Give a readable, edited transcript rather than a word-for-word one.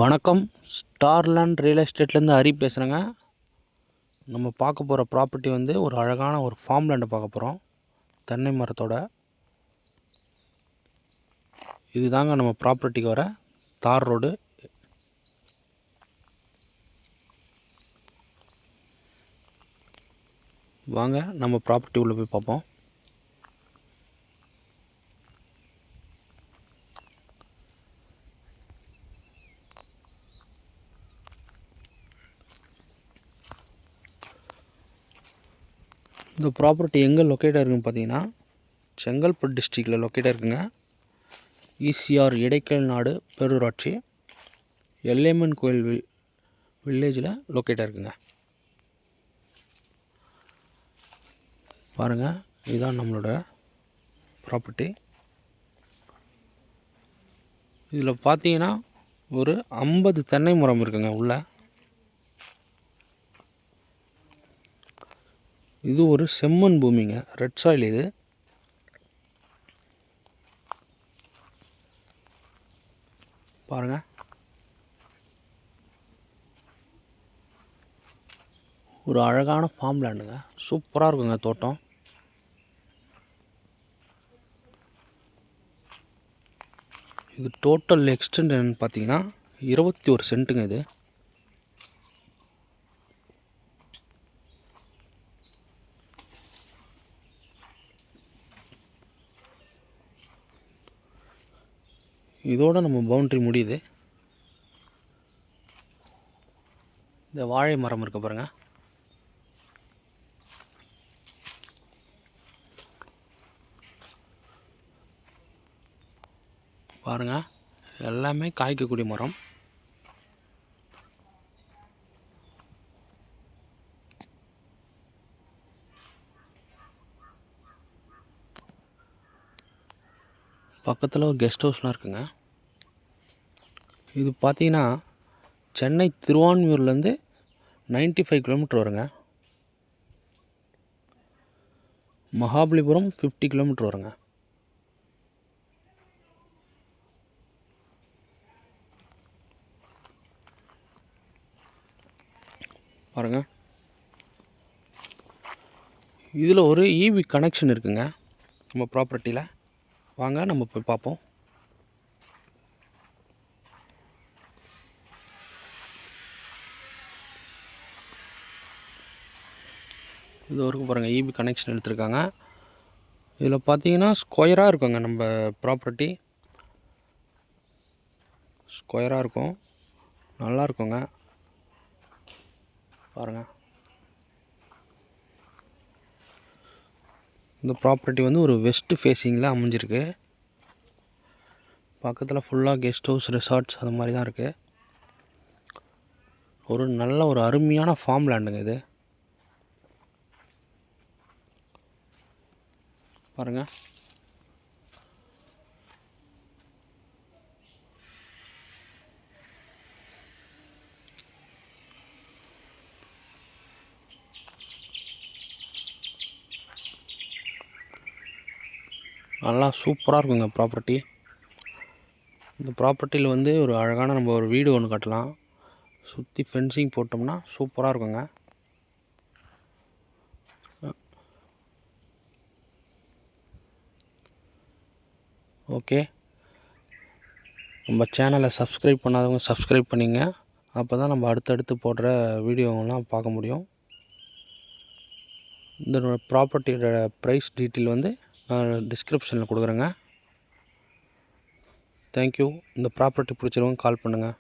வணக்கம். ஸ்டார்லேண்ட் ரியல் எஸ்டேட்லேருந்து ஹரி பேசுகிறேங்க. நம்ம பார்க்க போகிற ப்ராப்பர்ட்டி வந்து ஒரு அழகான ஒரு ஃபார்ம் லேண்டை பார்க்க போகிறோம். தென்னை மரத்தோட இதுதாங்க நம்ம ப்ராப்பர்ட்டிக்கு வர தார் ரோடு. வாங்க நம்ம ப்ராப்பர்ட்டி உள்ளே போய் பார்ப்போம். இந்த ப்ராப்பர்ட்டி எங்கே லொக்கேட்டாக இருக்குதுன்னு பார்த்தீங்கன்னா, செங்கல்பட்டு டிஸ்ட்ரிக்டில் லொக்கேட்டாக இருக்குங்க. ஈசிஆர் இடைக்கல் நாடு பேரூராட்சி எல்லையம்மன் கோயில் வில்லேஜில் லொக்கேட்டாக இருக்குங்க. பாருங்கள், இதுதான் நம்மளோட ப்ராப்பர்ட்டி. இதில் பார்த்தீங்கன்னா ஒரு 50 தென்னை மரம் இருக்குங்க உள்ள. இது ஒரு செம்மண் பூமிங்க, ரெட் சாயில். இது பாருங்க, ஒரு அழகான ஃபார்ம் லேண்டுங்க. சூப்பராக இருக்குங்க தோட்டம். இது டோட்டல் எக்ஸ்டெண்ட் என்னன்னு பார்த்தீங்கன்னா 21 சென்ட்டுங்க. இது இதோட நம்ம பவுண்ட்ரி முடியுது. இந்த வாழை மரம் இருக்க பாருங்க. பாருங்க, எல்லாமே காய்க்கக்கூடிய மரம். பக்கத்தில் ஒரு கெஸ்ட் ஹவுஸ்லாம் இருக்குங்க. இது பார்த்தீங்கன்னா சென்னை திருவான்மியூர்லேருந்து 95 கிலோமீட்டர் வருங்க. மகாபலிபுரம் 50 கிலோமீட்டர் வருங்க. பாருங்கள், இதில் ஒரு இபி கனெக்ஷன் இருக்குங்க நம்ம ப்ராப்பர்ட்டியில். வாங்க நம்ம போய் பார்ப்போம். இது வரைக்கும் பாருங்கள், இபி கனெக்ஷன் எடுத்திருக்காங்க. இதில் பார்த்தீங்கன்னா ஸ்கொயராக இருக்குங்க நம்ம ப்ராப்பர்ட்டி. ஸ்கொயராக இருக்கும், நல்லா இருக்குங்க. பாருங்கள், இந்த ப்ராப்பர்ட்டி வந்து ஒரு வெஸ்ட் ஃபேஸிங்கில் அமைஞ்சிருக்கு. பக்கத்தில் ஃபுல்லாக கெஸ்ட் ஹவுஸ், ரிசார்ட்ஸ் அது மாதிரி தான் இருக்குது. ஒரு நல்ல ஒரு அருமையான ஃபார்ம் லேண்டுங்க இது. பாருங்கள், நல்லா சூப்பராக இருக்குங்க ப்ராப்பர்ட்டி. இந்த ப்ராப்பர்ட்டியில் வந்து ஒரு அழகான நம்ம ஒரு வீடு ஒன்று கட்டலாம். சுற்றி ஃபென்சிங் போட்டோம்னா சூப்பராக இருக்குங்க. ஓகே, நம்ம சேனலை சப்ஸ்கிரைப் பண்ணாதவங்க சப்ஸ்கிரைப் பண்ணிங்க. அப்போ தான் நம்ம அடுத்தடுத்து போடுற வீடியோவெல்லாம் பார்க்க முடியும். இந்த ப்ராப்பர்ட்டியோட ப்ரைஸ் டீட்டெயில் வந்து நான் டிஸ்கிரிப்ஷனில் கொடுக்குறேங்க. தேங்க்யூ. இந்த ப்ராப்பர்ட்டி பிடிச்சிருவங்க கால் பண்ணுங்கள்.